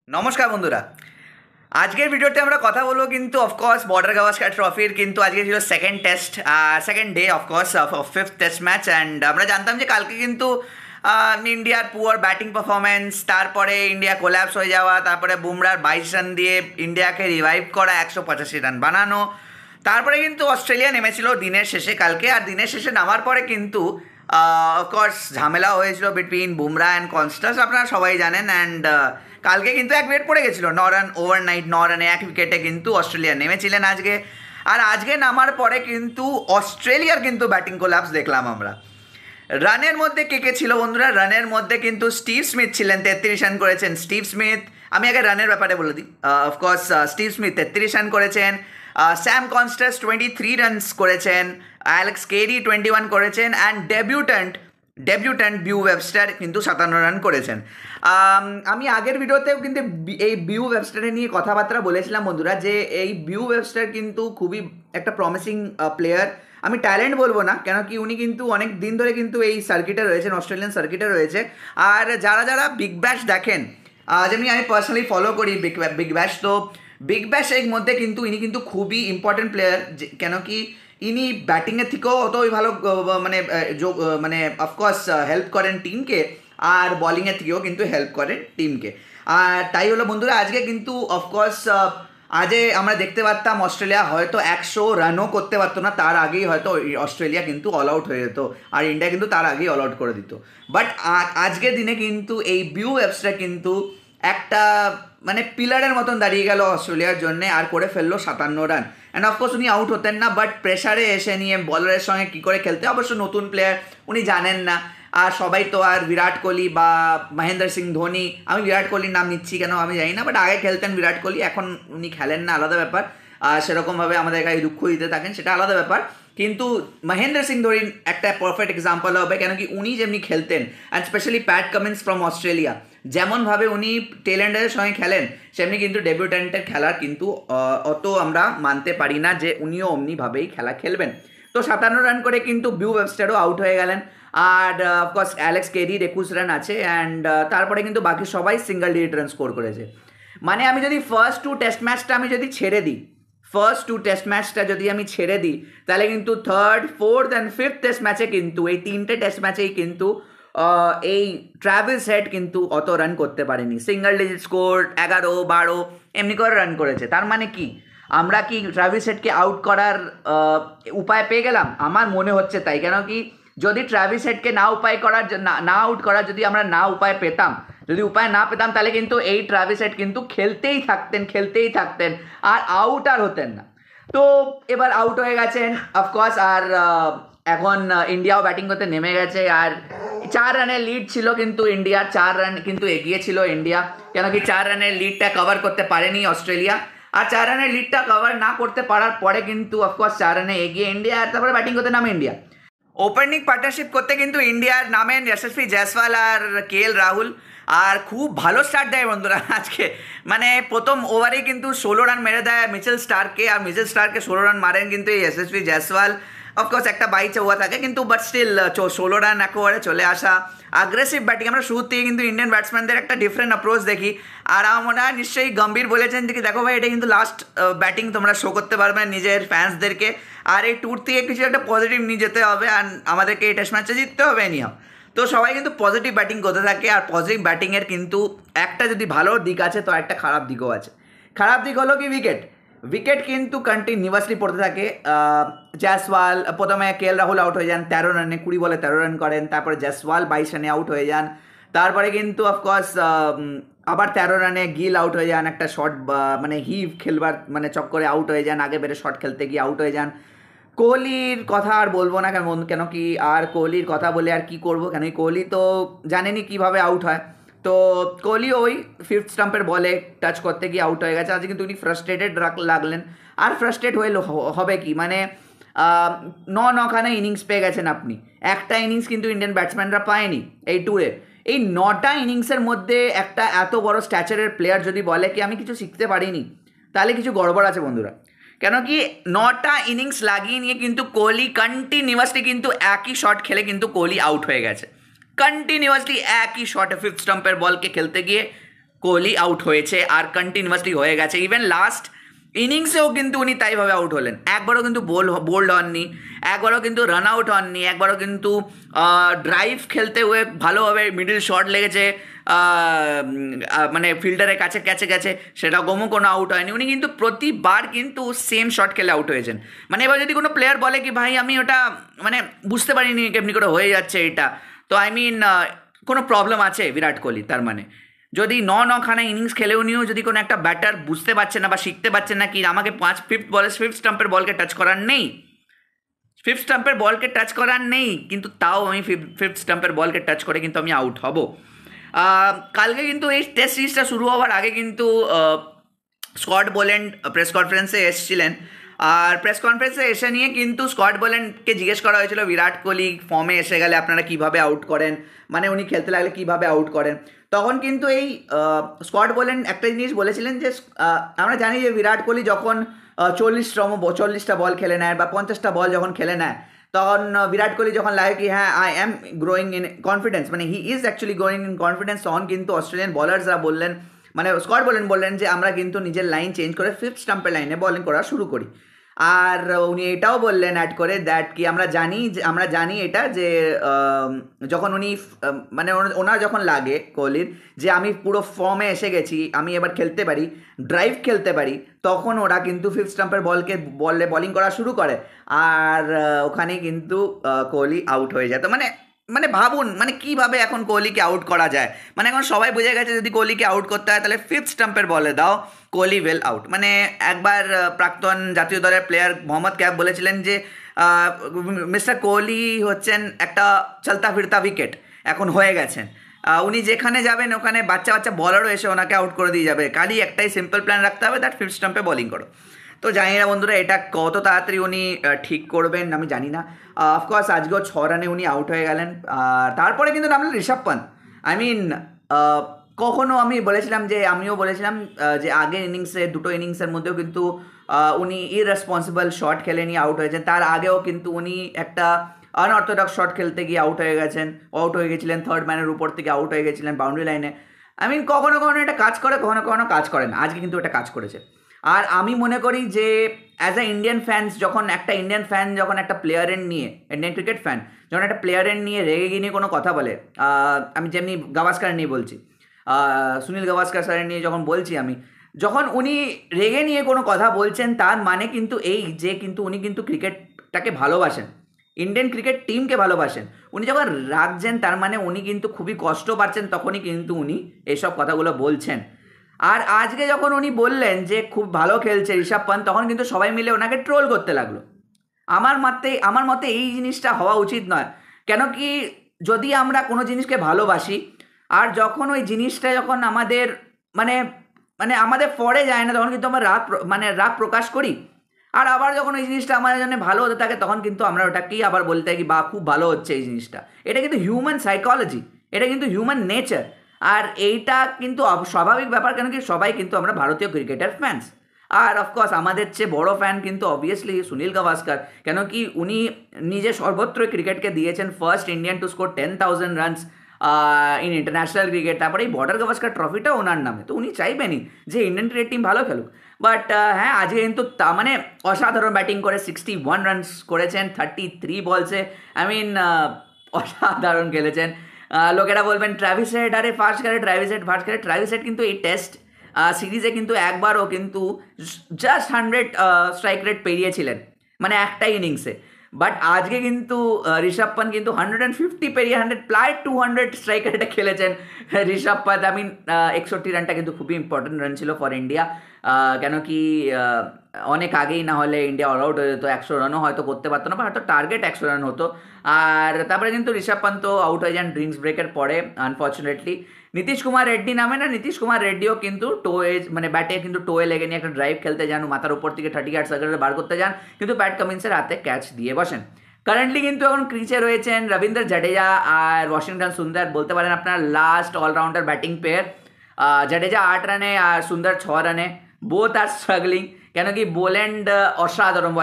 নমস্কার বন্ধুরা। আজকের ভিডিওতে আমরা কথা বলবো কিন্তু অফকোর্স বর্ডার গাভাস্কার ট্রফির কিন্তু আজকে ছিল second test, second day of course fifth test match. And আমরা জানতাম যে কালকে কিন্তু ইন্ডিয়ার পুয়ার ব্যাটিং পারফরমেন্স, তারপরে ইন্ডিয়া কোল্যাপস হয়ে যাওয়া, তারপরে বুমরার 22 রান দিয়ে ইন্ডিয়াকে রিভাইভ করা, 185 রান বানানো, তারপরে কিন্তু অস্ট্রেলিয়া নেমেছিল দিনের শেষে কালকে। আর দিনের শেষে নামার পরে কিন্তু অফকোর্স ঝামেলা হয়েছিল বিটুইন বুমরা অ্যান্ড কনস্টাস, আপনারা সবাই জানেন। অ্যান্ড কালকে কিন্তু এক উইকেট পড়ে গেছিলো, 9 রান ওভারনাইট, 9 রানে এক উইকেটে কিন্তু অস্ট্রেলিয়া নেমেছিলেন আজকে। আর আজকে নামার পরে কিন্তু অস্ট্রেলিয়ার কিন্তু ব্যাটিং কোল্যাপস দেখলাম আমরা। রানের মধ্যে কে কে ছিল বন্ধুরা? রানের মধ্যে কিন্তু স্টিভ স্মিথ ছিলেন, 33 রান করেছেন স্টিভ স্মিথ। আমি আগে রানের ব্যাপারে বলে দিই। অফকোর্স স্টিভ স্মিথ 33 রান করেছেন, স্যাম কনস্টাস 23 রানস করেছেন, অ্যালেক্স কেরি 21 করেছেন, অ্যান্ড ডেবিউট্যান্ট বিউ ওয়েবস্টার কিন্তু 57 রান করেছেন। আমি আগের ভিডিওতেও কিন্তু এই বিউ ওয়েবস্টারের নিয়ে কথাবার্তা বলেছিলাম বন্ধুরা, যে এই বিউ ওয়েবস্টার কিন্তু খুবই একটা প্রমিসিং প্লেয়ার। আমি ট্যালেন্ট বলবো না, কেন কি উনি কিন্তু অনেক দিন ধরে কিন্তু এই সার্কিটে রয়েছেন, অস্ট্রেলিয়ান সার্কিটে রয়েছে। আর যারা যারা বিগ ব্যাশ দেখেন, যেমনি আমি পার্সোনালি ফলো করি বিগ ব্যাশ, তো বিগ ব্যাশ এর মধ্যে কিন্তু ইনি কিন্তু খুবই ইম্পর্টেন্ট প্লেয়ার, কেন কি ইনি ব্যাটিংয়ের থেকেও অতই ভালো, মানে মানে অফকোর্স হেল্প করেন টিমকে, আর বলিংয়ের থেকেও কিন্তু হেল্প করেন টিমকে। আর তাই হলো বন্ধুরা, আজকে কিন্তু অফকোর্স আজে আমরা দেখতে পারতাম অস্ট্রেলিয়া হয়তো 100 রানও করতে পারতো না, তার আগেই হয়তো অস্ট্রেলিয়া কিন্তু অল আউট হয়ে যেত, আর ইন্ডিয়া কিন্তু তার আগেই অল আউট করে দিত। বাট আজকের দিনে কিন্তু এই বিউ ওয়েবসটা কিন্তু একটা মানে পিলারের মতন দাঁড়িয়ে গেল অস্ট্রেলিয়ার জন্য, আর করে ফেললো 57 রান। অ্যান্ড অফকোর্স উনি আউট হতেন না, বাট প্রেশারে এসে নিয়ে বলারের সঙ্গে কী করে খেলতে, অবশ্য নতুন প্লেয়ার, উনি জানেন না। আর সবাই তো আর বিরাট কোহলি বা মহেন্দ্র সিং ধোনি, আমি বিরাট কোহলির নাম নিচ্ছি কেন আমি জানি না, বাট আগে খেলতেন বিরাট কোহলি, এখন উনি খেলেন না, আলাদা ব্যাপার। সেরকমভাবে আমাদের গায়ে দুঃখ দিতে থাকেন, সেটা আলাদা ব্যাপার। কিন্তু মহেন্দ্র সিং ধোনি একটা পারফেক্ট এক্সাম্পল হবে, কেন কি উনি যেমনি খেলতেন, and specially Pat Cummins from Australia, যেমনভাবে উনি টেলেন্ডারের সঙ্গে খেলেন, সেমনি কিন্তু ডেবিউট্যান্টের খেলার কিন্তু অত আমরা মানতে পারি না যে উনিও অমনিভাবেই খেলা খেলবেন। তো 57 রান করে কিন্তু বিউ ওয়েবস্টারও আউট হয়ে গেলেন। আর অফকোর্স অ্যালেক্স কেরির 21 রান আছে, অ্যান্ড তারপরে কিন্তু বাকি সবাই সিঙ্গল ডিজিট রান স্কোর করেছে। মানে আমি যদি ফার্স্ট টু টেস্ট ম্যাচটা আমি যদি ছেড়ে দিই, তাহলে কিন্তু third, fourth and fifth test ম্যাচে কিন্তু এই তিনটে টেস্ট ম্যাচেই কিন্তু এই ট্রাভিস হেড কিন্তু অত রান করতে পারেনি। সিঙ্গল ডিজিট স্কোর 11, 12 এমনি করে রান করেছে। তার মানে কি আমরা কি ট্রাভিস হেডকে আউট করার উপায় পেয়ে গেলাম? আমার মনে হচ্ছে তাই। কেন কি যদি ট্রাভিস হেডকে না আউট করার যদি আমরা উপায় পেতাম, যদি উপায় না পেতাম, তাহলে কিন্তু এই ট্রাভিস হেড কিন্তু খেলতেই থাকতেন আর আউট আর হতেন না। তো এবার আউট হয়ে গেছেন অফকোর্স। আর এখন ইন্ডিয়াও ব্যাটিং করতে নেমে গেছে। আর 4 রানের লিড ছিল কিন্তু ইন্ডিয়ার, 4 রান কিন্তু এগিয়ে ছিল ইন্ডিয়া, কেন কি 4 রানের লিডটা কভার করতে পারেনি অস্ট্রেলিয়া। আর 4 রানের লিডটা কভার না করতে পারার পরে কিন্তু অফকোর্স 4 রানে এগিয়ে ইন্ডিয়া, আর তারপরে ব্যাটিং করতে নামে ইন্ডিয়া। ওপেনিং পার্টনারশিপ করতে কিন্তু ইন্ডিয়ার নামেন যশস্বী জয়সওয়াল আর KL রাহুল। আর খুব ভালো স্টার্ট দেয় বন্ধুরা আজকে, মানে প্রথম ওভারেই কিন্তু 16 রান মেরে দেয় মিচেল স্টার্ককে, আর মিচেল স্টার্ককে 16 রান মারেন কিন্তু এই যশস্বী জয়সওয়াল। অফকোর্স একটা বাইচে হওয়া থাকে কিন্তু, বাট স্টিল 16 রান এক ওভারে চলে আসা, আগ্রেসিভ ব্যাটিং। আমরা শুরু থেকে কিন্তু ইন্ডিয়ান ব্যাটসম্যানদের একটা ডিফারেন্ট অ্যাপ্রোচ দেখি। আর আমার মনে হয় নিশ্চয়ই গম্ভীর বলেছেন যে দেখো ভাই, এটা কিন্তু লাস্ট ব্যাটিং তোমরা শো করতে পারবে নিজের ফ্যান্সদেরকে, আর এই ট্যুর থেকে কিছু একটা পজিটিভ নিয়ে যেতে হবে, আর আমাদেরকে এই টেস্ট ম্যাচে জিততে হবে নিয়ম। তো সবাই কিন্তু পজিটিভ ব্যাটিং করতে থাকে। আর পজিটিভ ব্যাটিংয়ের কিন্তু একটা যদি ভালো দিক আছে, তো একটা খারাপ দিকও আছে। খারাপ দিক হলো কি উইকেট কিন্তু কন্টিনিউয়াসলি পড়তে থাকে। জয়সওয়াল প্রথমে KL রাহুল আউট হয়ে যান 13 রানে, 20 বলে 13 রান করেন, তারপরে জয়সওয়াল 22 রানে আউট হয়ে যান, তারপরে কিন্তু অফকোর্স আবার 13 রানে গিল আউট হয়ে যান, একটা শট মানে হিভ খেলবার মানে চক্করে আউট হয়ে যান, আগে বেড়ে শট খেলতে গিয়ে আউট হয়ে যান। কোহলির কথা আর বলবো না, কেন কি আর কোহলির কথা বলে আর কি করবো, কেন কি কোহলি তো জানেনি কিভাবে আউট হয়। তো কোহলি ওই ফিফথ স্টাম্পের বলে টাচ করতে গিয়ে আউট হয়ে গেছে। আজকে কিন্তু উনি ফ্রাস্ট্রেটেড লাগলেন। আর ফ্রাস্ট্রেট হয়ে হবে কি, মানে 9খানা ইনিংস পেয়ে গেছেন আপনি, একটা ইনিংস কিন্তু ইন্ডিয়ান ব্যাটসম্যানরা পায়নি এই ট্যুরে। এই 9টা ইনিংসের মধ্যে একটা এত বড় স্ট্যাচারের প্লেয়ার যদি বলে কি আমি কিছু শিখতে পারিনি, তাহলে কিছু গড়বড় আছে বন্ধুরা। কেন কি 9টা ইনিংস লাগিয়ে নিয়ে কিন্তু কোহলি কন্টিনিউয়াসলি কিন্তু একই শট খেলে কিন্তু কোহলি আউট হয়ে গেছে। কন্টিনিউয়াসলি একই শটে ফিফথ স্টাম্পের বলকে খেলতে গিয়ে কোহলি আউট হয়েছে আর কন্টিনিউয়াসলি হয়ে গেছে। ইভেন লাস্ট ইনিংসেও কিন্তু উনি তাইভাবে আউট হলেন, একবারও কিন্তু বোল্ড হননি, একবারও কিন্তু রান আউট হননি, একবারও কিন্তু ড্রাইভ খেলতে হয়ে ভালোভাবে মিডল শট লেগেছে, মানে ফিল্ডারের কাছে ক্যাচে গেছে, সেটা গমও কোনো আউট হয়নি। উনি কিন্তু প্রতিবার কিন্তু সেম শট খেলে আউট হয়েছেন। মানে এবার যদি কোনো প্লেয়ার বলে কি ভাই আমি ওটা মানে বুঝতে পারিনি কেমনি করে হয়ে যাচ্ছে এটা, তো আই মিন কোনো প্রবলেম আছে বিরাট কোহলি। তার মানে যদি নখানা ইনিংস খেলেও নিয়েও যদি কোনো একটা ব্যাটার বুঝতে পারছে না বা শিখতে পারছেন না কি আমাকে ফিফথ স্টাম্পের বলকে টাচ করার নেই, ফিফথ স্টাম্পের বলকে টাচ করার নেই, কিন্তু তাও আমি ফিফথ স্টাম্পের বলকে টাচ করে কিন্তু আমি আউট হব। কালকে কিন্তু এই টেস্ট সিরিজটা শুরু হওয়ার আগে কিন্তু স্কট বোল্যান্ড প্রেস কনফারেন্সে এসেছিলেন, আর প্রেস কনফারেন্সে এসে নিয়ে কিন্তু স্কট বোল্যান্ডকে জিজ্ঞেস করা হয়েছিল বিরাট কোহলি ফর্মে এসে গেলে আপনারা কীভাবে আউট করেন, মানে উনি খেলতে লাগলে কীভাবে আউট করেন। তখন কিন্তু এই স্কট বোল্যান্ড একটা জিনিস বলেছিলেন যে আমরা জানি যে বিরাট কোহলি যখন 40টা বল খেলে নেয় বা 50টা বল যখন খেলে নেয়, তখন বিরাট কোহলি যখন লাগে কি হ্যাঁ I am growing in confidence, মানে he is actually growing in confidence, তখন কিন্তু অস্ট্রেলিয়ান বলার্সরা বললেন, মানে স্কট বললেন যে আমরা কিন্তু নিজের লাইন চেঞ্জ করে ফিফথ স্টাম্পের লাইনে বলিং করা শুরু করি। আর উনি এটাও বললেন অ্যাড করে দ্যাট কি আমরা জানি এটা যে যখন উনি মানে ওনার যখন লাগে কোহলির যে আমি পুরো ফর্মে এসে গেছি, আমি এবার খেলতে পারি, ড্রাইভ খেলতে পারি, তখন ওরা কিন্তু ফিফথ স্টাম্পের বলিং করা শুরু করে, আর ওখানে কিন্তু কোহলি আউট হয়ে যায়। তো মানে ভাবুন মানে কীভাবে এখন কোহলিকে আউট করা যায়, মানে এখন সবাই বুঝে গেছে যদি কোহলিকে আউট করতে হয় তাহলে ফিফথ স্টাম্পের বলে দাও, কোহলি ওয়েল আউট। মানে একবার প্রাক্তন জাতীয় দলের প্লেয়ার মোহাম্মদ ক্যাফ বলেছিলেন যে মিস্টার কোহলি হচ্ছেন একটা চলতা ফিরতা উইকেট এখন হয়ে গেছেন, উনি যেখানে যাবেন ওখানে বাচ্চা বলারও এসে ওনাকে আউট করে দিয়ে যাবে, খালি একটাই সিম্পল প্ল্যান রাখতে হবে, দ্যাট ফিফথ স্টাম্পে বোলিং করো। তো জানি না বন্ধুরা এটা কত তাড়াতাড়ি উনি ঠিক করবেন আমি জানি না। অফকোর্স আজকেও 6 রানে উনি আউট হয়ে গেলেন, আর তারপরে কিন্তু নামলেন ঋষভ পান্ত। আই মিন কখনো আমি বলেছিলাম যে আমিও বলেছিলাম যে আগের ইনিংসে দুটো ইনিংসের মধ্যেও কিন্তু উনি ইররেসপন্সিবল শট খেলে নিয়ে আউট হয়েছেন, তার আগেও কিন্তু উনি একটা আনঅর্থোডক্স শট খেলতে গিয়ে আউট হয়ে গেছিলেন, থার্ড ম্যানের উপর থেকে আউট হয়ে গেছিলেন বাউন্ডারি লাইনে। আই মিন কখনো এটা কাজ করে, কখনো কাজ করে না, আজকে কিন্তু এটা কাজ করেছে। আর আমি মনে করি যে অ্যাজ আ ইন্ডিয়ান ফ্যান্স যখন একটা প্লেয়ারের নিয়ে, ইন্ডিয়ান ক্রিকেট ফ্যান যখন একটা প্লেয়ারের নিয়ে রেগে গিয়ে কোনো কথা বলে, আমি যেমনি গাভাস্কার নিয়ে বলছি, সুনীল গাভাস্কার স্যারের নিয়ে যখন বলছি আমি, যখন উনি রেগে নিয়ে কোনো কথা বলছেন তার মানে কিন্তু এই যে কিন্তু উনি কিন্তু ক্রিকেটটাকে ভালোবাসেন, ইন্ডিয়ান ক্রিকেট টিমকে ভালোবাসেন। উনি যখন রাখছেন তার মানে উনি কিন্তু খুবই কষ্ট পাচ্ছেন, তখনই কিন্তু উনি এইসব কথাগুলো বলছেন। আর আজকে যখন উনি বললেন যে খুব ভালো খেলছে ঋষভ পান্ত, তখন কিন্তু সবাই মিলে ওনাকে ট্রোল করতে লাগলো। আমার মতে এই জিনিসটা হওয়া উচিত নয়, কেন কি যদি আমরা কোনো জিনিসকে ভালোবাসি আর যখন ওই জিনিসটা যখন আমাদের মানে আমাদের পরে যায় না, তখন কিন্তু আমরা রাগ প্রকাশ করি, আর আবার যখন ওই জিনিসটা আমাদের জন্য ভালো হতে থাকে তখন কিন্তু আমরা ওটাকেই আবার বলতে থাকি বা খুব ভালো হচ্ছে এই জিনিসটা। এটা কিন্তু হিউম্যান সাইকোলজি, এটা কিন্তু হিউম্যান নেচার, আর এইটা কিন্তু স্বাভাবিক ব্যাপার, কেন কি সবাই কিন্তু আমরা ভারতীয় ক্রিকেটার ফ্যান্স। আর অফকোর্স আমাদের চেয়ে বড় ফ্যান কিন্তু অবভিয়াসলি সুনীল গাভাস্কার, কেন কি উনি নিজে সর্বত্রই ক্রিকেটকে দিয়েছেন, first Indian to score 10,000 runs in international cricket, তারপরে এই বর্ডার গাভাস্কার ট্রফিটা ওনার নামে, তো উনি চাইবেনই যে ইন্ডিয়ান ক্রিকেট টিম ভালো খেলুক। বাট হ্যাঁ আজকে কিন্তু মানে অসাধারণ ব্যাটিং করে 61 রানস করেছেন 33 বলসে, আই মিন অসাধারণ খেলেছেন। লোকেরা বলবেন ট্র্যাভিস হেড আরে ফার্স্ট খেলে, ট্র্যাভিস হেড কিন্তু এই টেস্ট সিরিজে কিন্তু একবারও কিন্তু জাস্ট 100 স্ট্রাইক রেট পেরিয়েছিলেন, মানে একটাই ইনিংসে। বাট আজকে কিন্তু ঋষভ পান্ত কিন্তু 150 পেরিয়ে 200 স্ট্রাইক রেটে খেলেছেন ঋষভ পান্ত। আই মিন 61 রানটা কিন্তু খুবই ইম্পর্টেন্ট রান ছিল ফর ইন্ডিয়া, কেন কি অনেক আগেই না হলে ইন্ডিয়া অল আউট হয়ে যেত, 100 রানও হয়তো করতে পারতো না, বা হয়তো টার্গেট 100 রান হতো। আর তারপরে কিন্তু ঋষভ পান্ত আউট হয়ে যান ড্রিঙ্কস ব্রেকের পরে আনফর্চুনেটলি। নীতিশ কুমার রেড্ডি নামে না, নীতিশ কুমার রেড্ডিও কিন্তু ব্যাটে কিন্তু টোয়ে লেগে নিয়ে একটা ড্রাইভ খেলতে যান, মাথার উপর থেকে 30 ইয়ার্ড সার্কেলে বার করতে যান, কিন্তু প্যাট কামিন্সের হাতে ক্যাচ দিয়ে বসেন। কারেন্টলি কিন্তু এখন ক্রিচে রয়েছেন রবীন্দ্র জাডেজা আর ওয়াশিংটন সুন্দর, বলতে পারেন আপনার last allrounder batting pair. Jadeja 8 রানে আর সুন্দর 6 রানে, বোথ আর স্ট্রাগলিং, কেন কি বোল্যান্ড অসাধারণ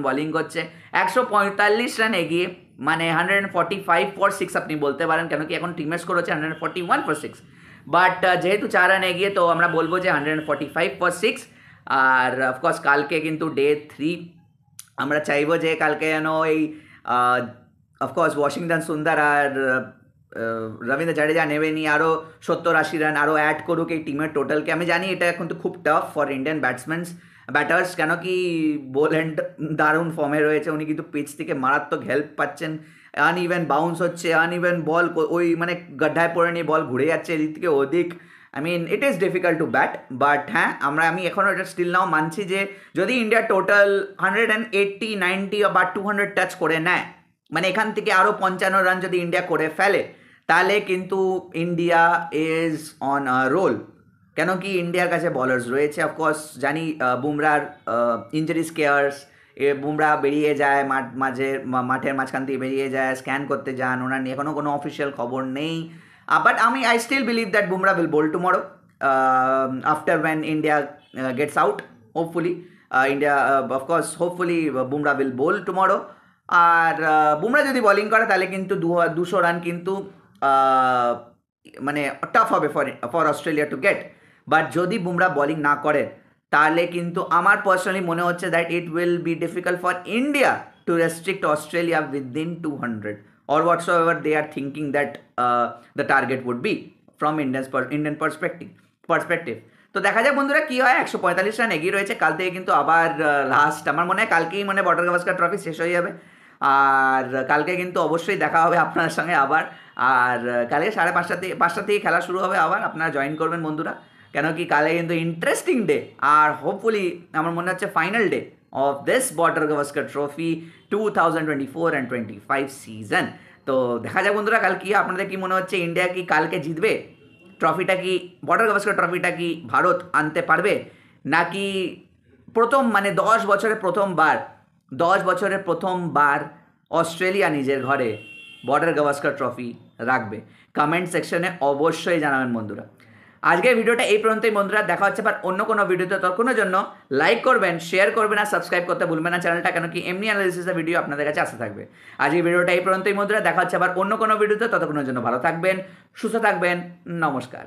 বোলিং করছে 145 রান এগিয়ে, মানে 145 for 6 আপনি বলতে পারেন, কেন কি এখন টিমের স্কোর হচ্ছে 141 for 6। বাট যেহেতু 4 রান এগিয়ে, তো আমরা বলবো যে 145 for 6। আর অফকোর্স কালকে কিন্তু ডে 3, আমরা চাইবো যে কালকে যেন এই অফকোর্স ওয়াশিংটন সুন্দর আর রবীন্দ্র জাডেজা নেমে নিয়ে আরও 70-80 রান আরও অ্যাড করুক এই টিমের টোটালকে। আমি জানি এটা কিন্তু খুব টাফ ফর ইন্ডিয়ান ব্যাটার্স, কেন কি বোল্যান্ড দারুণ ফর্মে রয়েছে, উনি কিন্তু পিচ থেকে মারাত্মক হেল্প পাচ্ছেন। আনইভেন বাউন্স হচ্ছে, আনইভেন বল, ওই মানে গাড্ডায় পড়ে নিয়ে বল ঘুরে যাচ্ছে এদিক থেকে ওদিক। I mean it is difficult to bat, but হ্যাঁ আমি এখনও এটা স্টিল নাও মানছি যে যদি ইন্ডিয়া টোটাল 180, 90 বা 200 টাচ করে নেয়, মানে এখান থেকে আরও 55 রান যদি ইন্ডিয়া করে ফেলে, তাহলে কিন্তু India is on a roll. কেন কি ইন্ডিয়ার কাছে বলার্স রয়েছে, অফকোর্স জানি বুমরার ইঞ্জুরি স্কেয়ার্স, বুমরা বেরিয়ে যায় মাঠের মাঝখান থেকে বেরিয়ে যায়, স্ক্যান করতে যান, ওনার নিয়ে এখনও কোনো অফিসিয়াল খবর নেই। But I still believe that Bumrah will bowl tomorrow after when India gets out, hopefully India of course hopefully Bumrah will bowl tomorrow. আর বুমরা যদি বোলিং করে তাহলে কিন্তু 200 রান কিন্তু মানে টাফ হবে for Australia to get. But যদি বুমরা বোলিং না করে তাহলে কিন্তু আমার পার্সোনালি মনে হচ্ছে that it will be difficult for India to restrict Australia within 200 or whatsoever they are thinking that the target would be from Indian perspective. তো দেখা যাক বন্ধুরা কী হয়। 145 রান এগিয়ে রয়েছে, কাল থেকে কিন্তু আবার লাস্ট, আমার মনে হয় কালকেই বর্ডার গাভাস্কার ট্রফি শেষ হয়ে যাবে। আর কালকে কিন্তু অবশ্যই দেখা হবে আপনার সঙ্গে আবার। আর কালকে 5:30 থেকে খেলা শুরু হবে আবার, আপনারা জয়েন করবেন বন্ধুরা, কেন কি কালে কিন্তু ইন্টারেস্টিং ডে। আর হোপফুলি আমার মনে হচ্ছে final day of this border Gavaskar trophy 2024 and 25 season. তো দেখা যাক বন্ধুরা কাল কি, আপনাদের কি মনে হচ্ছে ইন্ডিয়া কি কালকে জিতবে ট্রফিটা? কি বর্ডার গাভাস্কার ট্রফিটা কি ভারত আনতে পারবে, নাকি প্রথম 10 বছরের প্রথমবার অস্ট্রেলিয়া নিজের ঘরে বর্ডার গাভাস্কার ট্রফি রাখবে? কমেন্ট সেকশনে অবশ্যই জানাবেন বন্ধুরা। আজকের ভিডিওটা এই পর্যন্তই বন্ধুরা, দেখা হচ্ছে আবার অন্য কোনো ভিডিওতে। ততক্ষণের জন্য লাইক করবেন, শেয়ার করবেন আর সাবস্ক্রাইব করতে ভুলবেন না চ্যানেলটা, কেন কি এমনি অ্যানালিসিসের ভিডিও আপনাদের কাছে আসতে থাকবে। আজকের ভিডিওটা এই পর্যন্তই বন্ধুরা, দেখা হচ্ছে আবার অন্য কোনো ভিডিওতে। ততক্ষণের জন্য ভালো থাকবেন, সুস্থ থাকবেন, নমস্কার।